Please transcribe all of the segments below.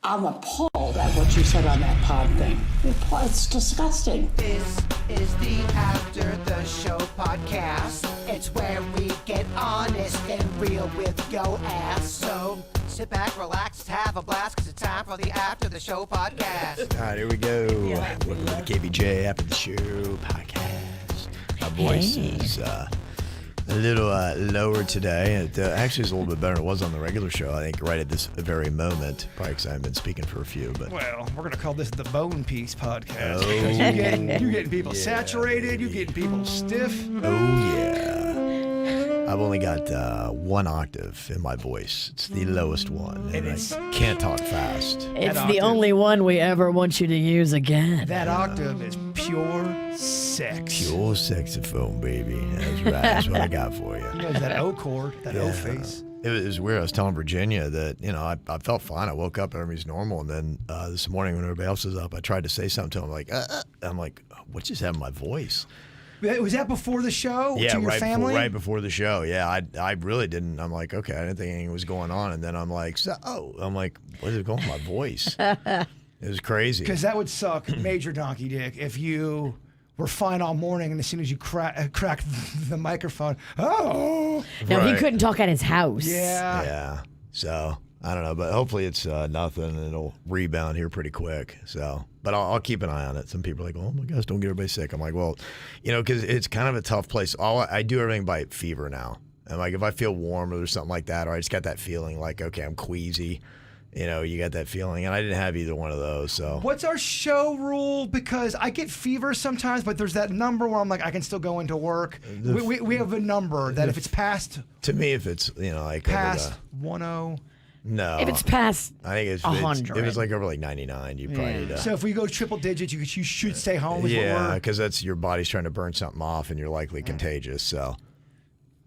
I'm appalled at what you said on that pod thing. It's disgusting. This is the After the Show podcast. It's where we get honest and real with yo ass. So sit back, relax, have a blast, because it's time for the After the Show podcast. All right, here we go. Welcome to the KVJ After the Show podcast. My voice is a little lower today. It actually is a little bit better than it was on the regular show, I think, right at this very moment. Probably because I haven't been speaking for a few. But well, we're going to call this the Bone Piece podcast. Oh, because you're getting people saturated. You're getting people stiff. Oh, yeah. I've only got 1 octave in my voice. It's the lowest one. And I can't talk fast. It's the only one we ever want you to use again. That octave is pure sex. Pure saxophone, baby. That's right. That's what I got for you. You know, that O chord, that O face. It was weird. I was telling Virginia that, I felt fine. I woke up, everybody's normal. And then this morning when everybody else was up, I tried to say something to him. I'm like, what just happened to my voice? Was that before the show? Yeah, to your family? right before the show. Yeah, I really didn't. I'm like, okay, I didn't think anything was going on. And then I'm like, what is going on with my voice? It was crazy. Because that would suck, major donkey dick, if you were fine all morning and as soon as you cracked the microphone, oh! No, Right. he couldn't talk at his house. Yeah. So I don't know, but hopefully it's nothing and it'll rebound here pretty quick. So, but I'll keep an eye on it. Some people are like, oh my gosh, don't get everybody sick. I'm like, well, because it's kind of a tough place. I do everything by fever now. And like if I feel warm or there's something like that, or I just got that feeling like, okay, I'm queasy. You got that feeling, and I didn't have either one of those. So what's our show rule? Because I get fever sometimes, but there's that number where I'm like, I can still go into work. We have a number that if it's past. To me, if it's like past 10. No. If it's past I think it's 100. If it's like over like 99, you probably need to. So if we go triple digits, you should stay home. Yeah, because that's your body's trying to burn something off, and you're likely contagious. So.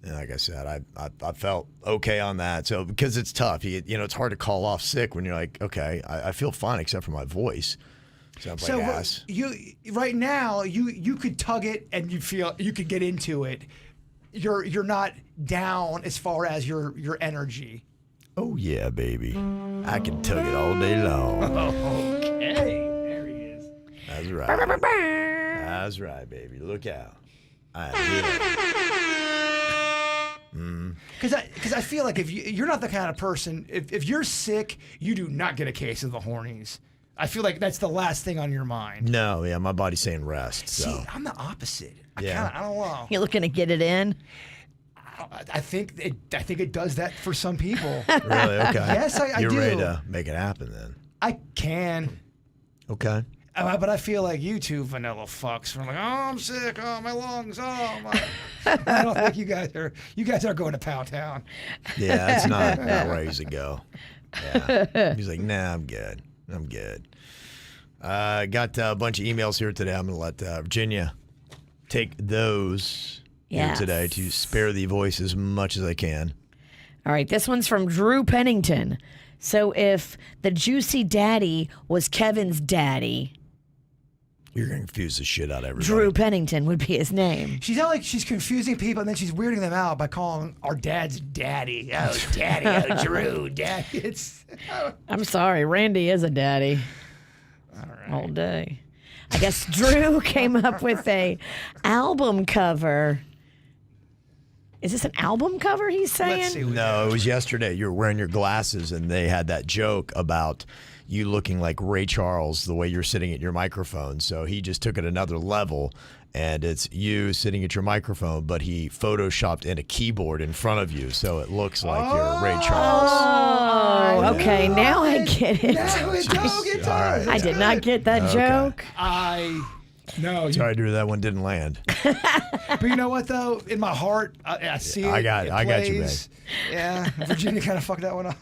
And like I said, I felt okay on that. So because it's tough, it's hard to call off sick when you're like, okay, I feel fine except for my voice. Sounds like ass. You right now you could tug it and you feel you could get into it. You're not down as far as your energy. Oh yeah, baby, I can tug it all day long. Okay, there he is. That's right. That's right, baby. Look out. I did. Because I feel like if you're not the kind of person, if you're sick, you do not get a case of the hornies. I feel like that's the last thing on your mind. No, yeah, my body's saying rest. So. See, I'm the opposite. I don't know. You're looking to get it in? I think it does that for some people. Really? Okay. Yes, I do. You're ready to make it happen then. I can. Okay. But I feel like you two vanilla fucks are like, oh, I'm sick, oh, my lungs, oh, my. I don't think you guys are going to Pound Town. Yeah, that's not where I used to go. Yeah. He's like, nah, I'm good. Got a bunch of emails here today. I'm going to let Virginia take those here today to spare the voice as much as I can. All right, this one's from Drew Pennington. So if the Juicy Daddy was Kevin's daddy, you're going to confuse the shit out of everybody. Drew Pennington would be his name. She's not like she's confusing people, and then she's weirding them out by calling our dad's daddy. Oh, daddy. Oh, Drew, daddy. I'm sorry. Randy is a daddy. All right. All day. I guess Drew came up with a album cover. Is this an album cover he's saying? Let's see. No, it was yesterday. You were wearing your glasses, and they had that joke about you looking like Ray Charles the way you're sitting at your microphone. So he just took it another level, and it's you sitting at your microphone, but he photoshopped in a keyboard in front of you, so it looks like you're Ray Charles. Oh, okay. Now I get it. Now it does. Right. I did not get that joke. No. Sorry, Drew, that one didn't land. But you know what, though? In my heart, I see it. I got you, man. Yeah, Virginia kind of fucked that one up.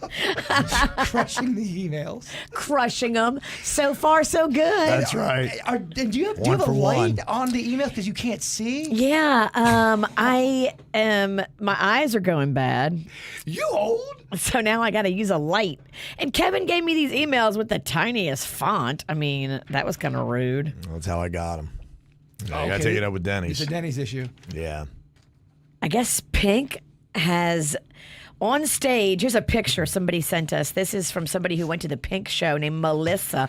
Crushing the emails. Crushing them. So far, so good. That's right. And do you have a light on the emails because you can't see? Yeah. My eyes are going bad. You old? So now I got to use a light. And Kevin gave me these emails with the tiniest font. I mean, that was kind of rude. That's how I got him. I Okay. got to take it up with Denny's. It's a Denny's issue. Yeah. I guess Pink has On stage, here's a picture somebody sent us. This is from somebody who went to the Pink show named Melissa.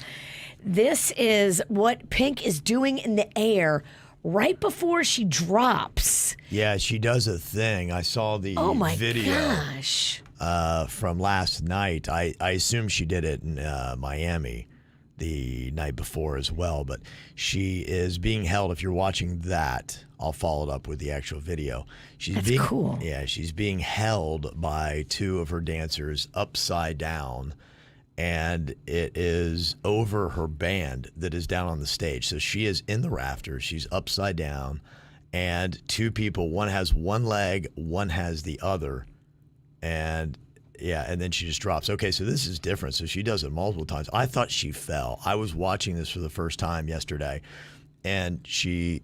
This is what Pink is doing in the air right before she drops. Yeah, she does a thing. I saw the video Gosh. From last night. I assume she did it in Miami the night before as well, but she is being held. If you're watching that, I'll follow it up with the actual video. That's cool. Yeah, she's being held by two of her dancers upside down, and it is over her band that is down on the stage. So she is in the rafters, she's upside down, and two people, one has one leg, one has the other, and then she just drops. Okay, so this is different. So she does it multiple times. I thought she fell. I was watching this for the first time yesterday, and she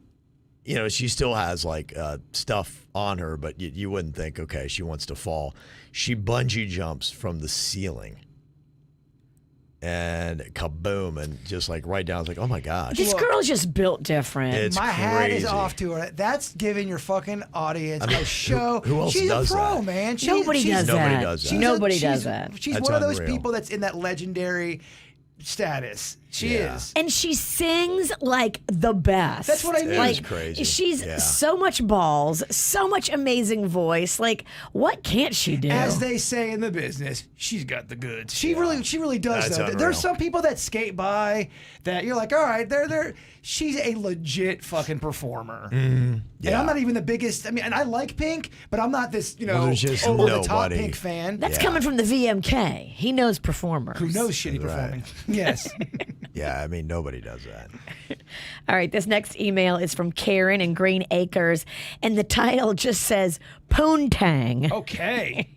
still has like stuff on her, but you wouldn't think, okay, she wants to fall. She bungee jumps from the ceiling. And kaboom, and just like right down. I was like, oh my gosh. This girl's just built different. It's My hat is crazy. off to her. That's giving your fucking audience a show. who else she's does a pro, that? man. Nobody does Nobody that. does that. She's Nobody she's- does that. She's That's one of those unreal. people that's in that legendary status. She Yeah. is. And she sings like the best. That's what I mean. It Like, is crazy. She's Yeah. so much balls, so much amazing voice. Like, what can't she do? As they say in the business, she's got the goods. She really does. That's Though. unreal. There's some people that skate by that you're like, all right, they're. She's a legit fucking performer. And Yeah. I'm not even the biggest. I mean, and I like Pink, but I'm not this, Well, there's just over the top nobody. Pink fan. That's Yeah. coming from the VMK. He knows performers. who knows shitty Right. performing. Yes. Yeah, I mean, nobody does that. All right, this next email is from Karen in Green Acres, and the title just says Poontang. Okay.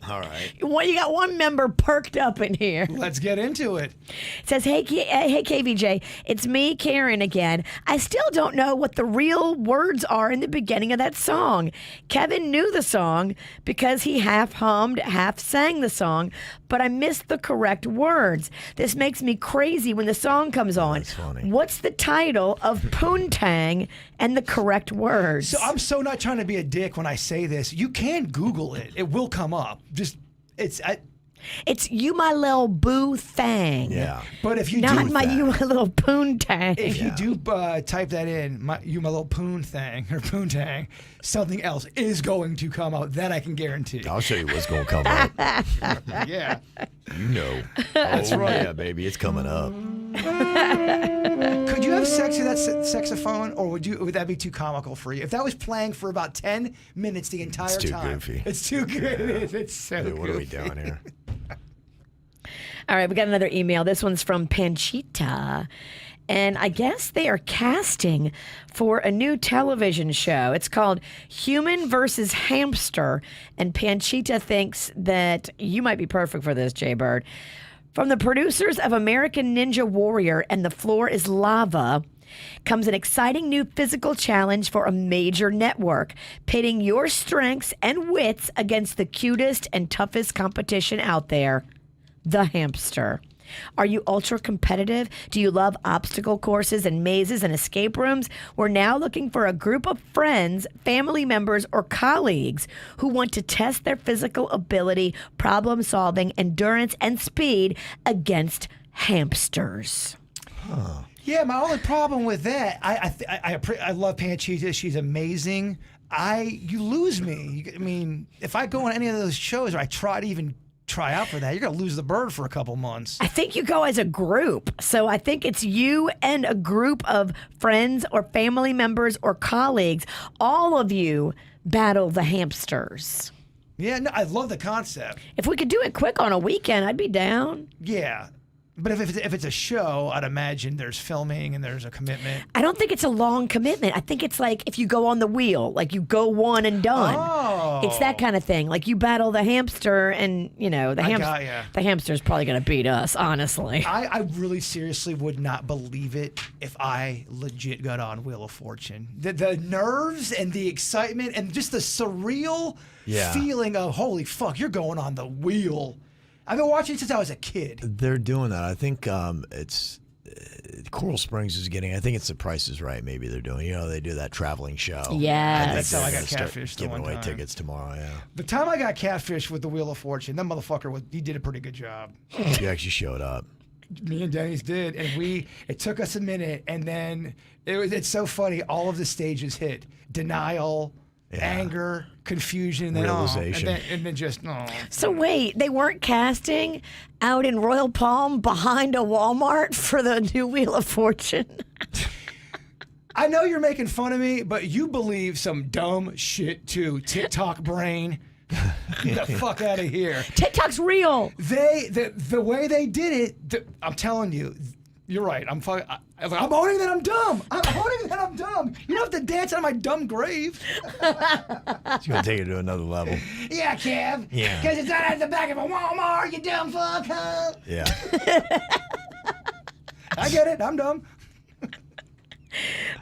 All right. Well, you got one member perked up in here. Let's get into it. It says, hey KVJ, it's me, Karen, again. I still don't know what the real words are in the beginning of that song. Kevin knew the song because he half hummed, half sang the song, but I missed the correct words. This makes me crazy when the song comes on. That's funny. What's the title of Poontang and the correct words? So I'm so not trying to be a dick when I say this. You can Google it. It will come up. Just It's You My Little Boo Thang. Yeah. but if you Not do my You My Little Poontang. if you do type that in, my little poon thing or poontang, something else is going to come out. That I can guarantee. I'll show you what's going to come up. Yeah. You know. That's right. Yeah, baby. It's coming up. Could you have sex with that saxophone, or would that be too comical for you? If that was playing for about 10 minutes the entire too time, goofy. It's too good. It is. It's so Dude, what are we goofy. doing here? All right, we got another email. This one's from Panchita. And I guess they are casting for a new television show. It's called Human versus Hamster. And Panchita thinks that you might be perfect for this, Jay Bird. From the producers of American Ninja Warrior and The Floor is Lava comes an exciting new physical challenge for a major network, pitting your strengths and wits against the cutest and toughest competition out there, the hamster. Are you ultra competitive? Do you love obstacle courses and mazes and escape rooms? We're now looking for a group of friends, family members, or colleagues who want to test their physical ability, problem solving, endurance, and speed against hamsters. Yeah, my only problem with that, I love Panchita. She's amazing. You lose me. I mean, if I go on any of those shows or I try to even try out for that, you're gonna lose the bird for a couple months. I think you go as a group. So I think it's you and a group of friends or family members or colleagues. All of you battle the hamsters. Yeah, no, I love the concept. If we could do it quick on a weekend, I'd be down. Yeah. But if it's a show, I'd imagine there's filming and there's a commitment. I don't think it's a long commitment. I think it's like if you go on the wheel, like you go one and done. Oh. It's that kind of thing. Like you battle the hamster, and you know the got ya. the hamster's probably gonna beat us. Honestly, I really seriously would not believe it if I legit got on Wheel of Fortune. The nerves and the excitement and just the surreal feeling of holy fuck, you're going on the wheel. I've been watching since I was a kid. They're doing that. I think it's Coral Springs is getting. I think it's The Price is Right. Maybe they're doing. They do that traveling show. Yes. That's how I they're got gonna start catfished the Giving one away time. tickets tomorrow. Yeah. The time I got catfished with the Wheel of Fortune, that motherfucker he did a pretty good job. You actually showed up. Me and Denny's did, and it took us a minute, and then it's so funny. All of the stages hit: denial, anger, confusion, and then Realization. and then just no. So wait, they weren't casting out in Royal Palm behind a Walmart for the new Wheel of Fortune? I know you're making fun of me, but you believe some dumb shit too. TikTok brain. Get the fuck out of here. TikTok's real. The way they did it, I'm telling you, you're right. I'm owning that I'm dumb. I'm owning that I'm dumb. You don't have to dance on my dumb grave. It's gonna take it to another level. Yeah, Kev. Yeah. Because it's not at the back of a Walmart, you dumb fuck, huh? Yeah. I get it. I'm dumb.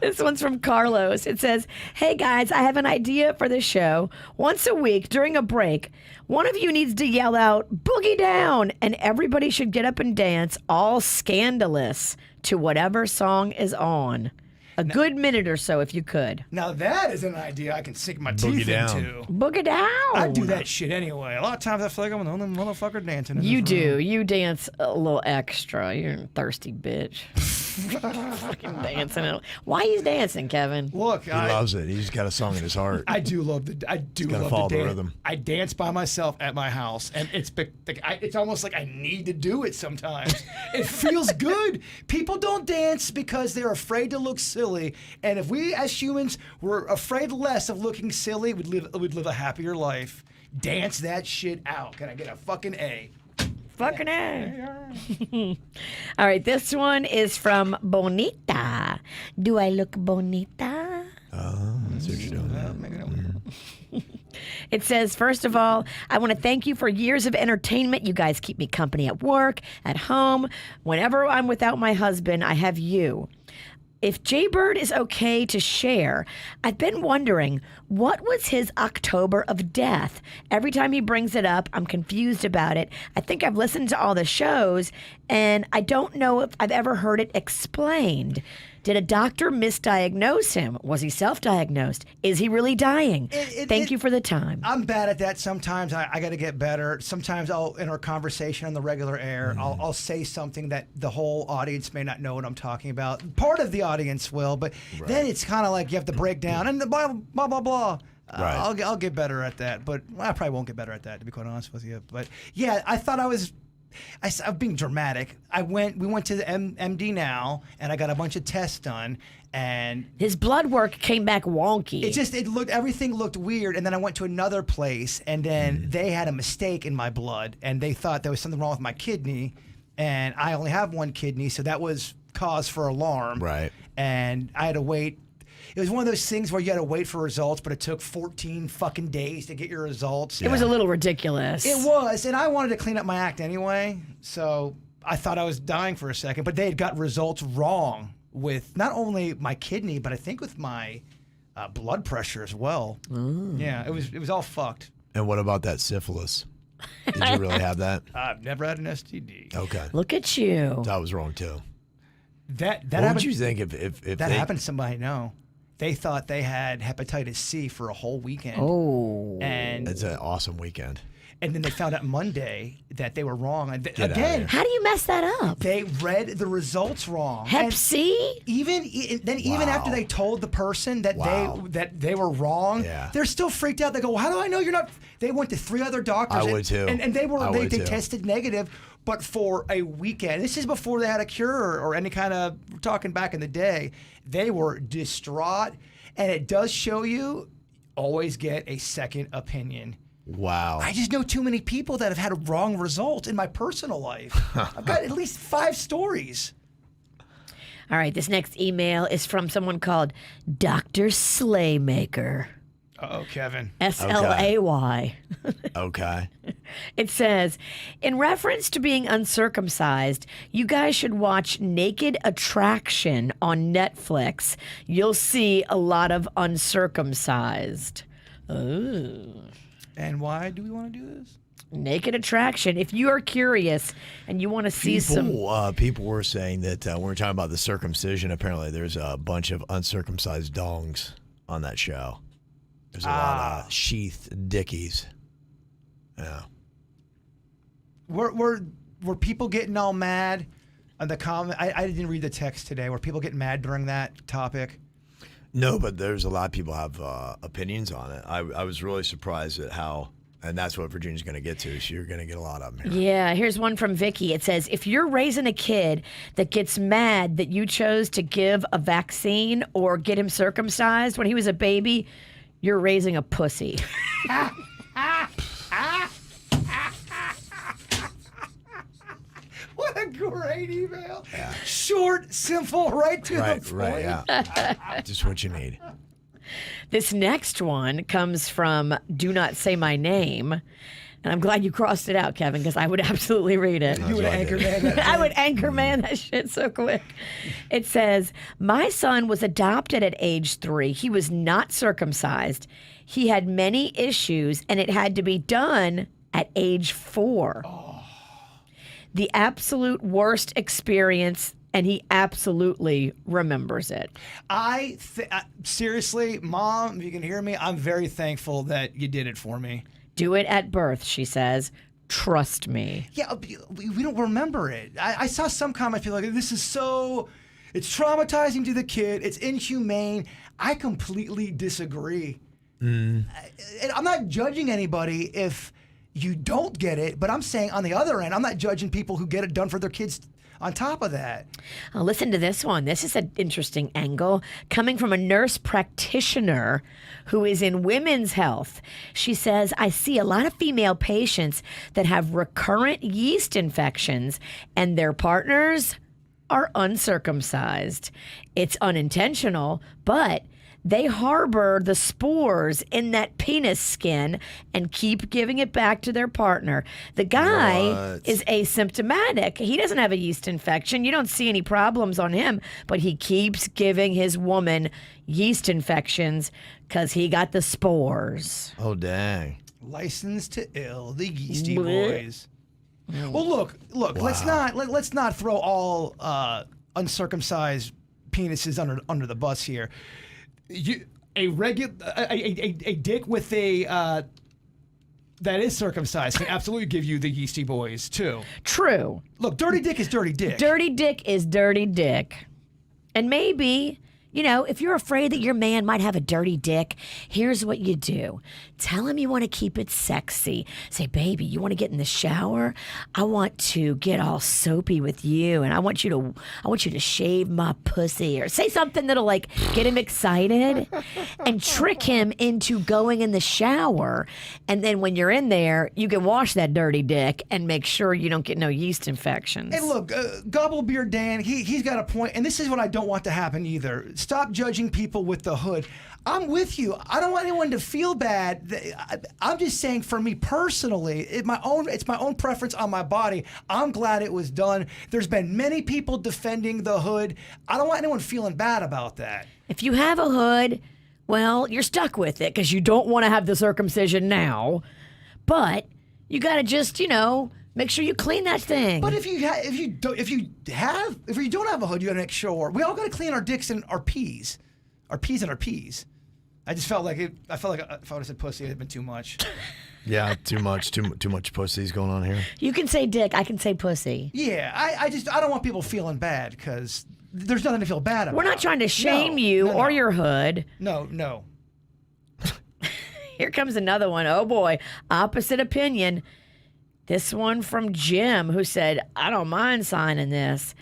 This one's from Carlos. It says, "Hey guys, I have an idea for the show. Once a week during a break, one of you needs to yell out, 'Boogie down!' and everybody should get up and dance, all scandalous, to whatever song is on. A good minute or so if you could. Now that is an idea I can sink my Boogie teeth down. into. Boogie down! I do that shit anyway. A lot of times I feel like I'm the only motherfucker dancing in You this do. room. You dance a little extra. You're a thirsty bitch. Fucking dancing. Why he's dancing, Kevin? Look, He loves it. He's got a song in his heart. I do love gotta love follow the the dance. rhythm. I dance by myself at my house, and it's almost like I need to do it sometimes. It feels good. People don't dance because they're afraid to look silly, and if we as humans were afraid less of looking silly, we'd live a happier life. Dance that shit out. Can I get a fucking A? Fucking A. All right, this one is from Bonita. Do I look bonita? That's what you're doing. It says, first of all, I want to thank you for years of entertainment. You guys keep me company at work, at home. Whenever I'm without my husband, I have you. If Jaybird is okay to share, I've been wondering, what was his October of death? Every time he brings it up, I'm confused about it. I think I've listened to all the shows, and I don't know if I've ever heard it explained. Did a doctor misdiagnose him? Was he self-diagnosed? Is he really dying? Thank you for the time. I'm bad at that sometimes. I got to get better. Sometimes in our conversation on the regular air, I'll say something that the whole audience may not know what I'm talking about. Part of the audience will, but then it's kind of like you have to break down and the blah, blah, blah, blah. Right. I'll get better at that, but I probably won't get better at that, to be quite honest with you. But yeah, I thought I'm being dramatic. We went to the MD now, and I got a bunch of tests done, and His blood work came back wonky. everything looked weird. And then I went to another place, and then they had a mistake in my blood, and they thought there was something wrong with my kidney, and I only have one kidney, so that was cause for alarm. Right. And I had to wait. It was one of those things where you had to wait for results, but it took 14 fucking days to get your results. It was a little ridiculous. It was, and I wanted to clean up my act anyway, so I thought I was dying for a second, but they had got results wrong with not only my kidney, but I think with my blood pressure as well. Yeah, it was all fucked. And what about that syphilis? Did you really have that? I've never had an STD. Okay. Look at you. That was wrong too. That What happened. would you think if That they, happened to somebody I know. They thought they had hepatitis C for a whole weekend. Oh. And It's an awesome weekend. then they found out Monday that they were wrong. And Get outta again, here. How do you mess that up? they read the results wrong. Hep And C? even after Wow. they told the person that Wow. they were wrong, Yeah. they're still freaked out. They go, well, "How do I know you're not?" They went to 3 other doctors. I would too. And they I would they too. tested negative, but for a weekend. This is before they had a cure or any kind of. We're talking back in the day. They were distraught, and it does show you always get a second opinion. Wow. I just know too many people that have had wrong results in my personal life. I've got at least 5 stories. All right, this next email is from someone called Dr. Slaymaker. Uh-oh, Kevin. Slay. Okay. It says, in reference to being uncircumcised, you guys should watch Naked Attraction on Netflix. You'll see a lot of uncircumcised. Oh. And why do we want to do this? Naked attraction. If you are curious and you want to see People were saying that when we're talking about the circumcision, apparently there's a bunch of uncircumcised dongs on that show. There's a lot of sheathed dickies. Yeah. Were people getting all mad on the comment? I didn't read the text today. Were people getting mad during that topic? No, but there's a lot of people have opinions on it. I was really surprised at how, and that's what Virginia's going to get to. So you're going to get a lot of them here. Yeah, here's one from Vicky. It says, if you're raising a kid that gets mad that you chose to give a vaccine or get him circumcised when he was a baby, you're raising a pussy. What a great email. Yeah. Short, simple, right to the point. Right, yeah. Just what you need. This next one comes from Do Not Say My Name. And I'm glad you crossed it out, Kevin, because I would absolutely read it. You would anchor man that. I would anchor man that shit so quick. It says, my son was adopted at age 3. He was not circumcised. He had many issues, and it had to be done at age 4. The absolute worst experience, and he absolutely remembers it. Seriously, Mom, if you can hear me, I'm very thankful that you did it for me. Do it at birth, she says. Trust me. Yeah, we don't remember it. I saw some comment feel like this is so, it's traumatizing to the kid. It's inhumane. I completely disagree. I'm not judging anybody if you don't get it, but I'm saying on the other end, I'm not judging people who get it done for their kids on top of that. Listen to this one. This is an interesting angle coming from a nurse practitioner who is in women's health. She says, I see a lot of female patients that have recurrent yeast infections and their partners are uncircumcised. It's unintentional, but they harbor the spores in that penis skin and keep giving it back to their partner. The guy is asymptomatic. He doesn't have a yeast infection. You don't see any problems on him, but he keeps giving his woman yeast infections because he got the spores. Oh, dang. Licensed to ill, the Yeasty Boys. Well, look. Wow. Let's not throw all uncircumcised penises under the bus here. A dick with a that is circumcised can absolutely give you the Yeasty Boys too. True. Look, dirty dick is dirty dick. Dirty dick is dirty dick. And maybe, if you're afraid that your man might have a dirty dick, here's what you do. Tell him you want to keep it sexy. Say, baby, you want to get in the shower? I want to get all soapy with you, and I want you to shave my pussy, or say something that'll get him excited and trick him into going in the shower. And then when you're in there, you can wash that dirty dick and make sure you don't get no yeast infections. And look, Gobblebeard Dan, he's got a point, and this is what I don't want to happen either. Stop judging people with the hood. I'm with you. I don't want anyone to feel bad. I'm just saying, for me personally, it's my own preference on my body. I'm glad it was done. There's been many people defending the hood. I don't want anyone feeling bad about that. If you have a hood, well, you're stuck with it because you don't want to have the circumcision now. But you got to just, make sure you clean that thing. But if you don't have a hood, you got to make sure. We all got to clean our dicks and our peas. Our peas and our peas. I just felt like if I would have said pussy, it had been too much. Yeah, too much pussy's going on here. You can say dick, I can say pussy. Yeah, I don't want people feeling bad because there's nothing to feel bad about. We're not trying to shame you or your hood. No. Here comes another one. Oh boy, opposite opinion. This one from Jim, who said, I don't mind signing this.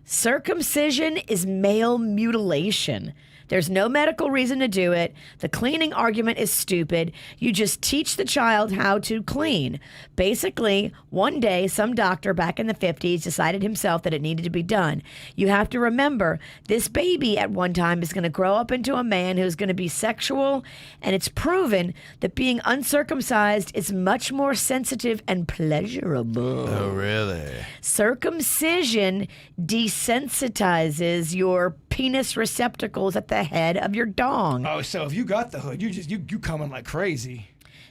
Circumcision is male mutilation. There's no medical reason to do it. The cleaning argument is stupid. You just teach the child how to clean. Basically, one day, some doctor back in the 50s decided himself that it needed to be done. You have to remember, this baby at one time is going to grow up into a man who's going to be sexual, and it's proven that being uncircumcised is much more sensitive and pleasurable. Oh, really? Circumcision desensitizes your penis receptacles at the head of your dong. Oh, so if you got the hood, you coming like crazy.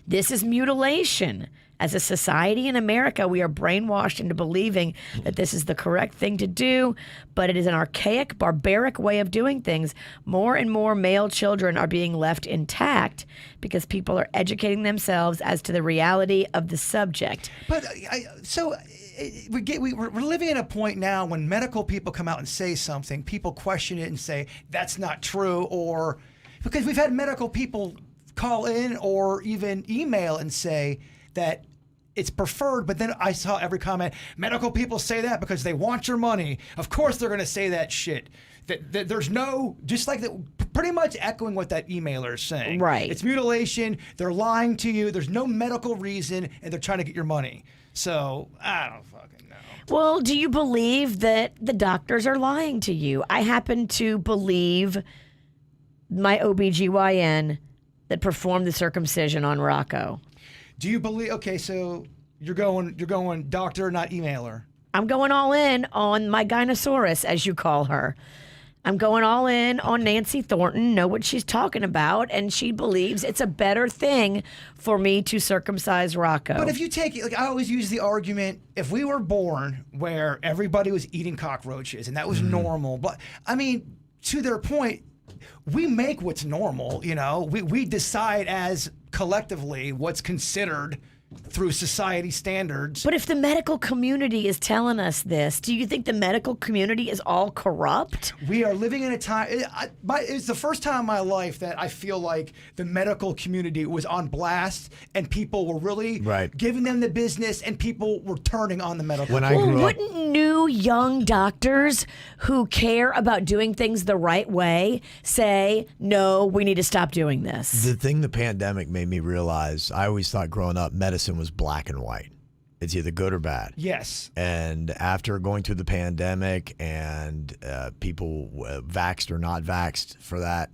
This is mutilation. As a society in America, we are brainwashed into believing that this is the correct thing to do, but it is an archaic, barbaric way of doing things. More and more male children are being left intact because people are educating themselves as to the reality of the subject. But we're living at a point now when medical people come out and say something, people question it and say that's not true, or because we've had medical people call in or even email and say that it's preferred, but then I saw every comment, medical people say that because they want your money. Of course they're going to say that shit. That there's no, just like that, pretty much echoing what that emailer is saying. Right. It's mutilation. They're lying to you. There's no medical reason, and they're trying to get your money. So I don't fucking know. Well, do you believe that the doctors are lying to you? I happen to believe my OBGYN that performed the circumcision on Rocco. Do you believe? Okay, so you're going doctor, not emailer. I'm going all in on my Gynosaurus, as you call her. I'm going all in on Nancy Thornton, know what she's talking about, and she believes it's a better thing for me to circumcise Rocco. But if you take it, like I always use the argument, if we were born where everybody was eating cockroaches and that was normal, but I mean, to their point, we make what's normal, you know? We decide as collectively what's considered through society standards. But if the medical community is telling us this, do you think the medical community is all corrupt? We are living in a time, it's the first time in my life that I feel like the medical community was on blast and people were really giving them the business and people were turning on the medical community. Well, wouldn't new young doctors who care about doing things the right way say, no, we need to stop doing this? The thing the pandemic made me realize, I always thought growing up, medicine was black and white. It's either good or bad. Yes. And after going through the pandemic and people vaxxed or not vaxxed for that,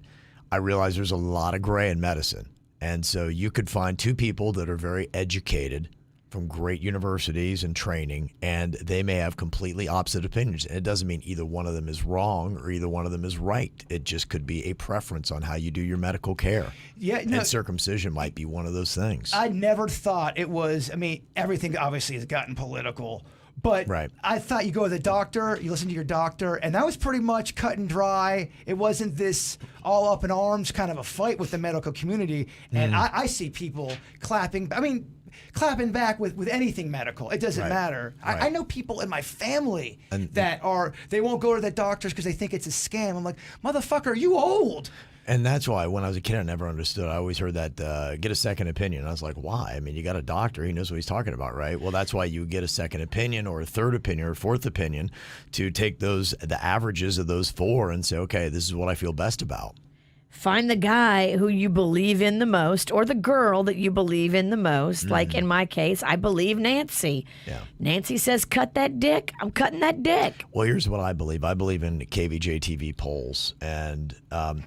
I realized there's a lot of gray in medicine. And so you could find two people that are very educated from great universities and training, and they may have completely opposite opinions. And it doesn't mean either one of them is wrong or either one of them is right. It just could be a preference on how you do your medical care. Yeah, no, and circumcision might be one of those things. I never thought it was, I mean, everything obviously has gotten political, but I thought you go to the doctor, you listen to your doctor, and that was pretty much cut and dry. It wasn't this all up in arms kind of a fight with the medical community. And I see people clapping back with anything medical. It doesn't matter. I know people in my family that they won't go to the doctors because they think it's a scam. I'm like, motherfucker, are you old? And that's why when I was a kid, I never understood. I always heard that get a second opinion. I was like, why? I mean, you got a doctor. He knows what he's talking about, right? Well, that's why you get a second opinion or a third opinion or a fourth opinion to take the averages of those four and say, okay, this is what I feel best about. Find the guy who you believe in the most or the girl that you believe in the most. Like in my case, I believe Nancy. Yeah. Nancy says, cut that dick. I'm cutting that dick. Well, here's what I believe. I believe in KVJ TV polls. And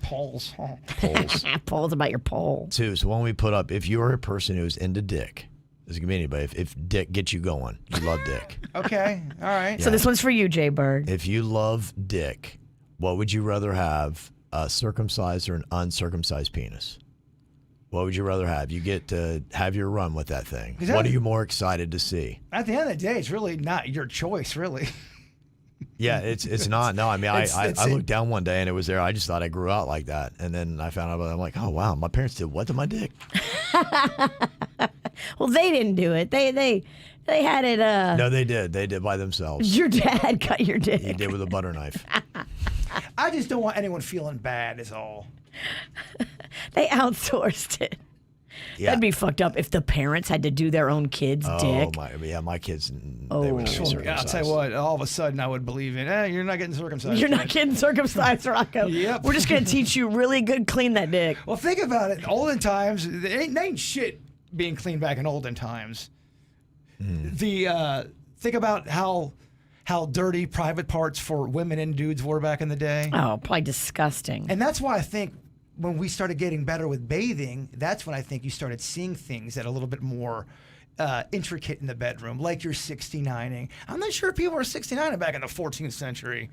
Polls. polls. Polls about your poll. Too. So when we put up, if you're a person who's into dick, this can be anybody. If dick gets you going, you love dick. Okay. All right. So this one's for you, Jay Bird. If you love dick, what would you rather have? A circumcised or an uncircumcised penis? What would you rather have? You get to have your run with that thing. What are you more excited to see? At the end of the day, it's really not your choice, really. Yeah, it's not. No, I mean, I looked down one day and it was there. I just thought I grew out like that. And then I found out, I'm like, oh, wow, my parents did what to my dick? Well, they didn't do it. They had it. No, they did. They did by themselves. Your dad cut your dick. He did with a butter knife. I just don't want anyone feeling bad is all. They outsourced it. Yeah. That'd be fucked up if the parents had to do their own kid's dick. My kids, they would be circumcised. I'll tell you what, all of a sudden I would believe in, you're not getting circumcised. You're not getting circumcised, Rocco. Yep. We're just going to teach you really good clean that dick. Well, think about it. Olden times, there ain't shit being cleaned back in olden times. Think about how dirty private parts for women and dudes were back in the day. Oh, probably disgusting. And that's why I think when we started getting better with bathing, that's when I think you started seeing things that are a little bit more intricate in the bedroom, like your 69ing. I'm not sure people were 69ing back in the 14th century.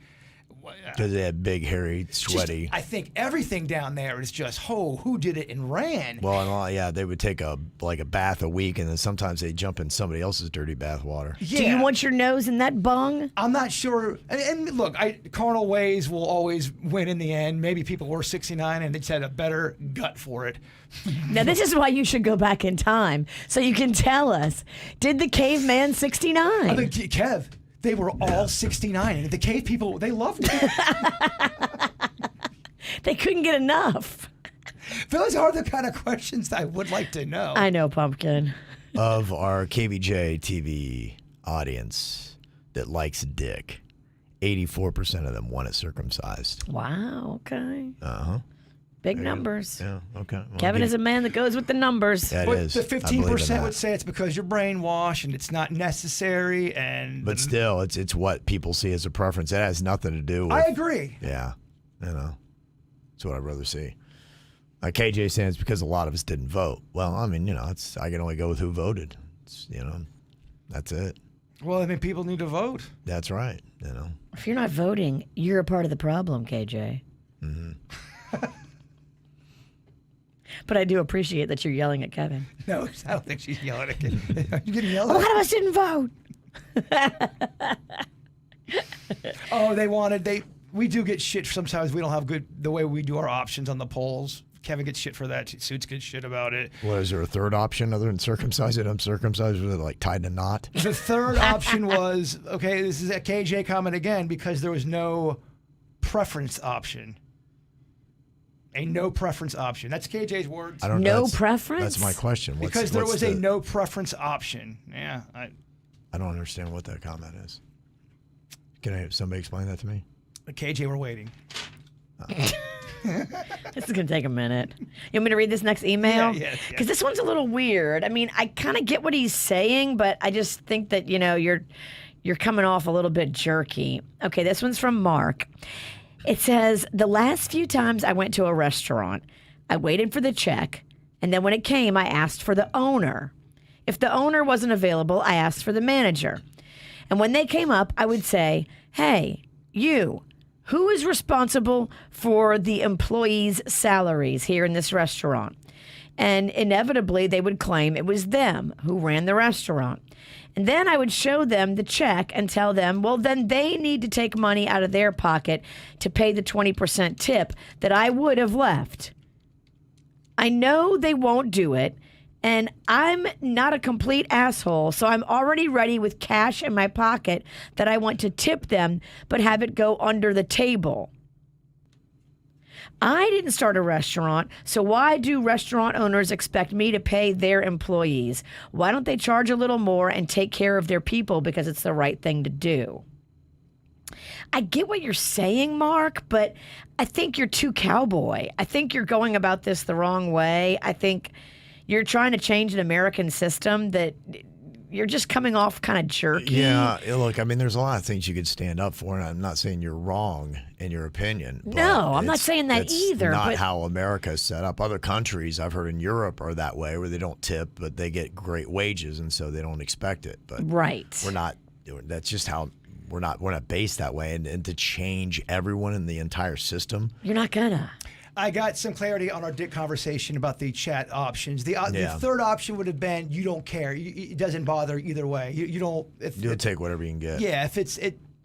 Because they had big, hairy, sweaty. Just, I think everything down there is just, who did it and ran? Well, and they would take a bath a week, and then sometimes they jump in somebody else's dirty bath water. Yeah. Do you want your nose in that bung? I'm not sure. And look, carnal ways will always win in the end. Maybe people were 69 and they just had a better gut for it. Now, this is why you should go back in time so you can tell us. Did the caveman 69? I mean, Kev, they were all 69. And the cave people, they loved it. They couldn't get enough. Those are the kind of questions that I would like to know. I know, Pumpkin. Of our KVJ TV audience that likes dick, 84% of them want it circumcised. Wow, okay. Uh-huh. Big numbers. Yeah, okay. Well, Kevin is a man that goes with the numbers. That But is. the I believe in 15% that. would say it's because you're brainwashed and it's not necessary. But still, it's what people see as a preference. It has nothing to do with. I agree. Yeah, that's what I'd rather see. KJ saying it's because a lot of us didn't vote. Well, I mean, I can only go with who voted. That's it. Well, I mean, people need to vote. That's right. If you're not voting, you're a part of the problem, KJ. Mm-hmm. But I do appreciate that you're yelling at Kevin. No, I don't think she's yelling at you. Are you getting yelled A at? lot of us didn't vote. Oh, we do get shit sometimes. We don't have the way we do our options on the polls. Kevin gets shit for that. Suits gets shit about it. What, is there a third option other than circumcised and uncircumcised? Was it like tied in a knot? The third option was, okay, this is a KJ comment again, because there was no preference option. A no preference option. That's KJ's words. I don't know. No preference? That's my question. Because there was a no preference option. Yeah. I don't understand what that comment is. Can somebody explain that to me? KJ, we're waiting. This is going to take a minute. You want me to read this next email? Yeah. Because this one's a little weird. I mean, I kind of get what he's saying, but I just think that, you're coming off a little bit jerky. Okay, this one's from Mark. It says, the last few times I went to a restaurant, I waited for the check, and then when it came, I asked for the owner. If the owner wasn't available, I asked for the manager. And when they came up, I would say, hey, you, who is responsible for the employees' salaries here in this restaurant? And inevitably, they would claim it was them who ran the restaurant. And then I would show them the check and tell them, well, then they need to take money out of their pocket to pay the 20% tip that I would have left. I know they won't do it, and I'm not a complete asshole, so I'm already ready with cash in my pocket that I want to tip them, but have it go under the table. I didn't start a restaurant, so why do restaurant owners expect me to pay their employees? Why don't they charge a little more and take care of their people because it's the right thing to do? I get what you're saying, Mark, but I think you're too cowboy. I think you're going about this the wrong way. I think you're trying to change an American system that you're just coming off kind of jerky. Yeah, look, I mean, there's a lot of things you could stand up for, and I'm not saying you're wrong in your opinion. But no, I'm not saying that either. Not but how America is set up. Other countries, I've heard in Europe, are that way, where they don't tip, but they get great wages, and so they don't expect it. But right, we're not. That's just how we're not based that way, and to change everyone in the entire system, you're not gonna. I got some clarity on our dick conversation about the chat options. The third option would have been you don't care. It doesn't bother either way. You don't. You'll take whatever you can get. Yeah,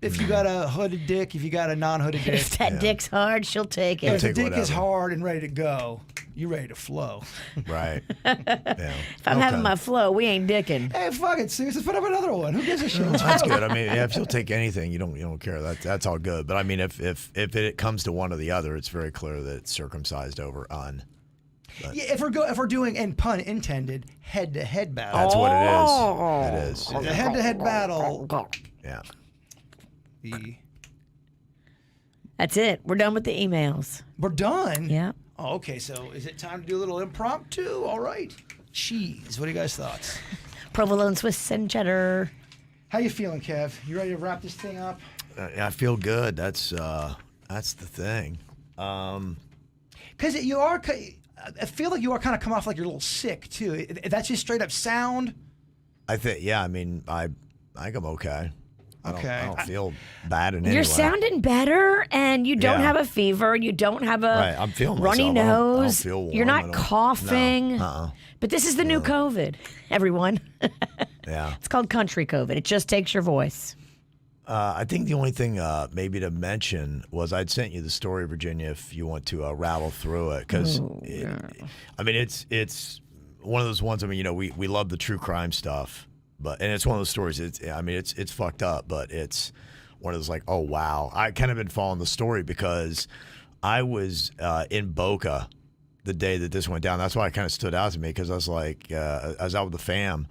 if you got a hooded dick, if you got a non-hooded dick. If that dick's hard, she'll take it. If the take dick whatever. is hard and ready to go, you're ready to flow. Right. Yeah. If I'm having my flow, we ain't dicking. Hey, fuck it, Sue. Let's put up another one. Who gives a shit? That's good. I mean, yeah, if you'll take anything, you don't care. That's all good. But I mean, if it comes to one or the other, it's very clear that it's circumcised over un. But Yeah, if we're doing, and pun intended, head-to-head battle. that's what it is. It is. The head-to-head battle. Yeah. That's it. We're done with the emails. We're done. Yeah. Oh, okay, so is it time to do a little impromptu? All right. Cheese. What are you guys' thoughts? Provolone, Swiss, and cheddar. How you feeling, Kev? You ready to wrap this thing up? I feel good. That's the thing. Because you are, I feel like you are kind of come off like you're a little sick too. That's just straight up sound. I think. Yeah. I mean, I think I'm okay. I don't feel bad in any You're way. sounding better, and you don't Yeah. have a fever. You don't have a Right, I'm feeling runny myself. I don't nose. feel warm. You're I not don't- coughing. No. But this is the new COVID, everyone. Yeah. It's called country COVID. It just takes your voice. I think the only thing maybe to mention was I'd sent you the story, Virginia, if you want to rattle through it. Because, I mean, it's one of those ones, I mean, you know, we love the true crime stuff. And it's one of those stories. It's fucked up, but it's one of those like, oh wow. I kind of been following the story because I was in Boca the day that this went down. That's why it kind of stood out to me because I was like, I was out with the fam,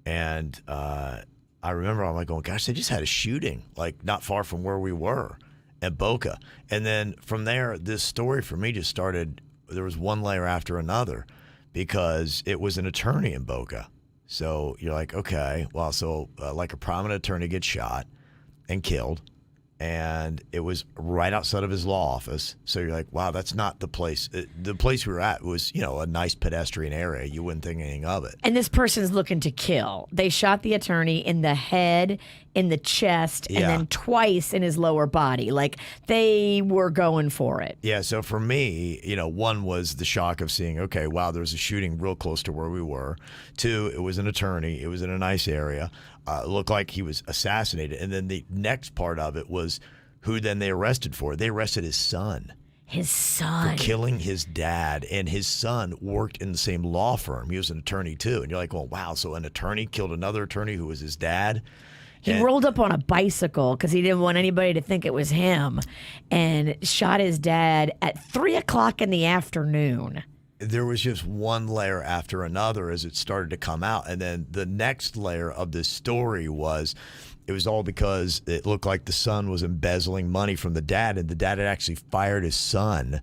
and I remember I'm like going, gosh, they just had a shooting like not far from where we were at Boca, and then from there, this story for me just started. There was one layer after another because it was an attorney in Boca. So you're like, okay, well, so like a prominent attorney gets shot and killed, and it was right outside of his law office. So you're like, wow, that's not the place. The place we were at was, you know, a nice pedestrian area. You wouldn't think anything of it. And this person's looking to kill. They shot the attorney in the head, in the chest, and then twice in his lower body. Like they were going for it. Yeah, so for me, you know, one was the shock of seeing, okay, wow, there was a shooting real close to where we were. Two, it was an attorney. It was in a nice area. It looked like he was assassinated. And then the next part of it was who then they arrested for. They arrested his son. His son. For killing his dad. And his son worked in the same law firm. He was an attorney too. And you're like, well, wow, so an attorney killed another attorney who was his dad? He rolled up on a bicycle because he didn't want anybody to think it was him and shot his dad at 3:00 in the afternoon. There was just one layer after another as it started to come out. And then the next layer of this story was it was all because it looked like the son was embezzling money from the dad, and the dad had actually fired his son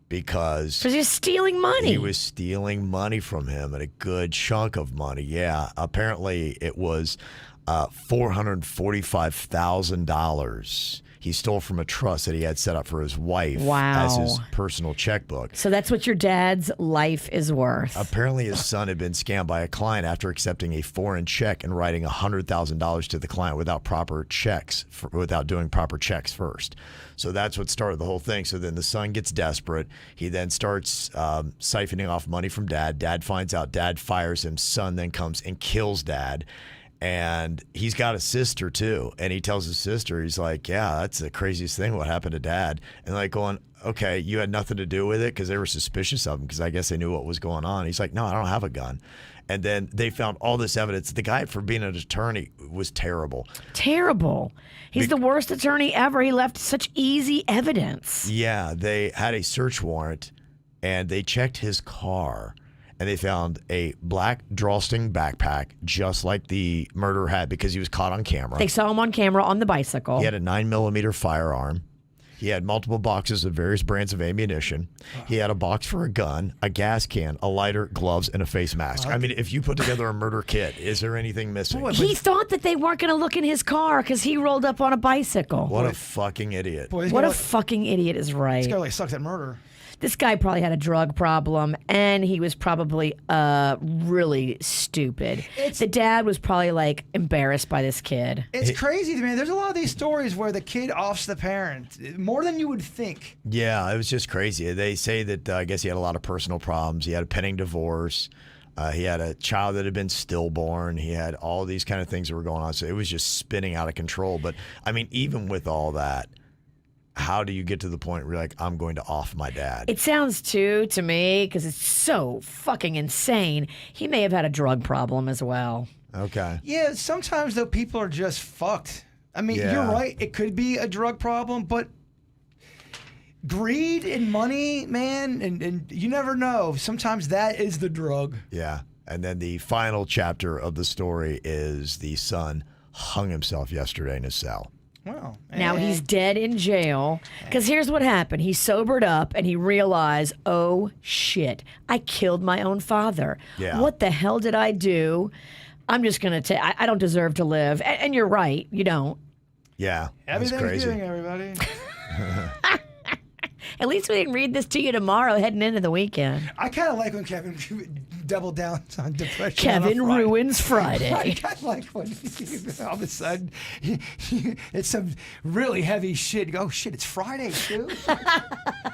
because he was stealing money. He was stealing money from him, and a good chunk of money. Yeah, apparently it was $445,000 he stole from a trust that he had set up for his wife as his personal checkbook. So that's what your dad's life is worth. Apparently his son had been scammed by a client after accepting a foreign check and writing $100,000 to the client without doing proper checks first. So that's what started the whole thing. So then the son gets desperate. He then starts siphoning off money from dad. Dad finds out. Dad fires him. Son then comes and kills dad. And he's got a sister too. And he tells his sister, he's like, yeah, that's the craziest thing what happened to dad. And like going, okay, you had nothing to do with it, because they were suspicious of him because I guess they knew what was going on. He's like, no, I don't have a gun. And then they found all this evidence. The guy, for being an attorney, was terrible. Terrible. He's the worst attorney ever. He left such easy evidence. Yeah, they had a search warrant and they checked his car. And they found a black drawstring backpack, just like the murderer had, because he was caught on camera. They saw him on camera on the bicycle. He had a 9mm firearm. He had multiple boxes of various brands of ammunition. He had a box for a gun, a gas can, a lighter, gloves, and a face mask. I mean, if you put together a murder kit, is there anything missing? He thought that they weren't going to look in his car because he rolled up on a bicycle. What a fucking idiot. What a fucking idiot is right. This guy like sucks at murder. This guy probably had a drug problem, and he was probably really stupid. The dad was probably like embarrassed by this kid. It's crazy to me. There's a lot of these stories where the kid offs the parent more than you would think. Yeah, it was just crazy. They say that I guess he had a lot of personal problems. He had a pending divorce. He had a child that had been stillborn. He had all these kind of things that were going on. So it was just spinning out of control. But I mean, even with all that, how do you get to the point where you're like, I'm going to off my dad? It sounds to me, because it's so fucking insane, he may have had a drug problem as well. Okay. Yeah, sometimes though people are just fucked. I mean, you're right. It could be a drug problem, but greed and money, man, and you never know. Sometimes that is the drug. Yeah. And then the final chapter of the story is the son hung himself yesterday in his cell. Wow. Now he's dead in jail because here's what happened. He sobered up and he realized, oh, shit, I killed my own father. Yeah. What the hell did I do? I'm just going to I don't deserve to live. And you're right. You don't. Yeah. That's Happy crazy. Thanksgiving, everybody. At least we didn't read this to you tomorrow heading into the weekend. I kind of like when Kevin double down on depression. Kevin on a Friday. ruins Friday. I like when all of a sudden it's some really heavy shit. You go, oh shit, it's Friday too.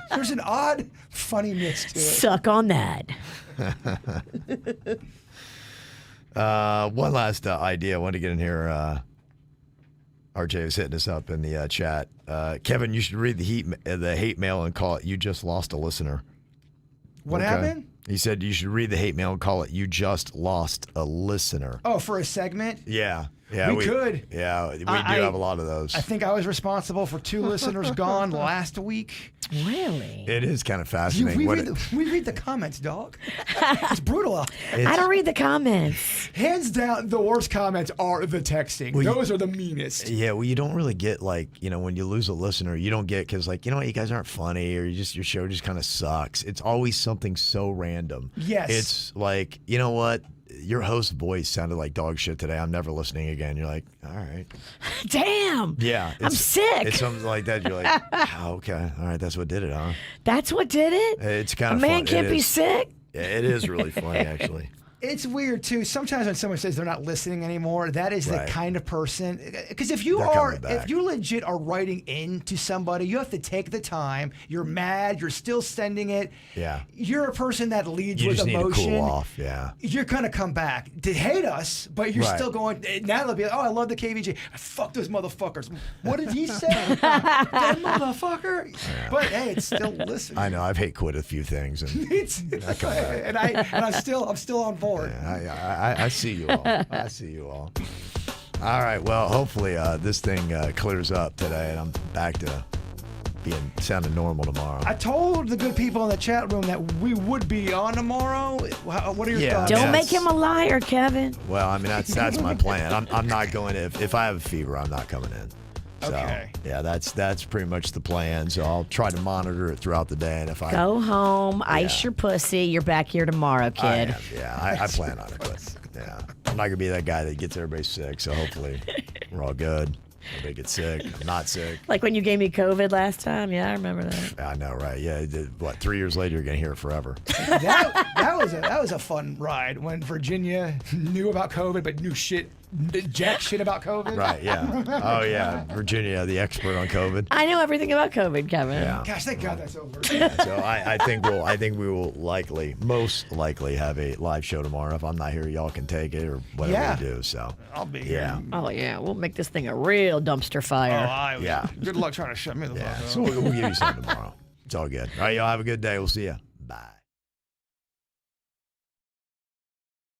There's an odd funniness to it. Suck on that. One last idea I wanted to get in here. RJ was hitting us up in the chat. Kevin, you should read the hate mail and call it "You Just Lost a Listener." What happened? He said you should read the hate mail and call it "You Just Lost a Listener." Oh, for a segment? Yeah. We could. Yeah, we do have a lot of those. I think I was responsible for 2 listeners gone last week. Really? It is kind of fascinating. We read the comments, dog. It's brutal. I don't read the comments. Hands down, the worst comments are the texting. Those are the meanest. Yeah, well, you don't really get when you lose a listener, you don't get because you guys aren't funny or your show just kind of sucks. It's always something so random. Yes. It's like, you know what? Your host's voice sounded like dog shit today. I'm never listening again. You're like, all right. Damn. Yeah. I'm sick. It's something like that. You're like, oh, okay. All right. That's what did it, huh? That's what did it? It's kind A of man fun. can't be sick? Yeah, it is really funny, actually. It's weird too. Sometimes when someone says they're not listening anymore, that is the kind of person. Because if you legit are writing in to somebody, you have to take the time. You're mad. You're still sending it. Yeah. You're a person that leads You with just emotion. need to cool off. Yeah. You're gonna come back to hate us, but you're still going. Now they'll be like, "Oh, I love the KVJ. I fuck those motherfuckers." What did he say? That motherfucker. Yeah. But hey, it's still listening. I know. I've hate quit a few things, and I'm still on board. Yeah, I see you all. I see you all. All right. Well, hopefully this thing clears up today, and I'm back to sounding normal tomorrow. I told the good people in the chat room that we would be on tomorrow. What are your thoughts? Don't make him a liar, Kevin. Well, I mean that's my plan. I'm not going to. If I have a fever, I'm not coming in. So, okay. Yeah, that's pretty much the plan. So I'll try to monitor it throughout the day, and if I go home, ice your pussy. You're back here tomorrow, kid. I plan on it. But, yeah, I'm not gonna be that guy that gets everybody sick. So hopefully we're all good. Nobody gets sick. I'm not sick. Like when you gave me COVID last time. Yeah, I remember that. I know, right? Yeah. 3 years later, you're gonna hear it forever. that was a fun ride when Virginia knew about COVID but knew jack shit about COVID. Right, yeah. Oh, yeah. Virginia, the expert on COVID. I know everything about COVID, Kevin. Yeah. Gosh, thank God that's over. So I think we will most likely have a live show tomorrow. If I'm not here, y'all can take it or whatever we do. So I'll be here. Oh yeah, we'll make this thing a real dumpster fire. Good luck trying to shut me the fuck up. So we'll give you something tomorrow. It's all good. All right, y'all have a good day. We'll see you. Bye.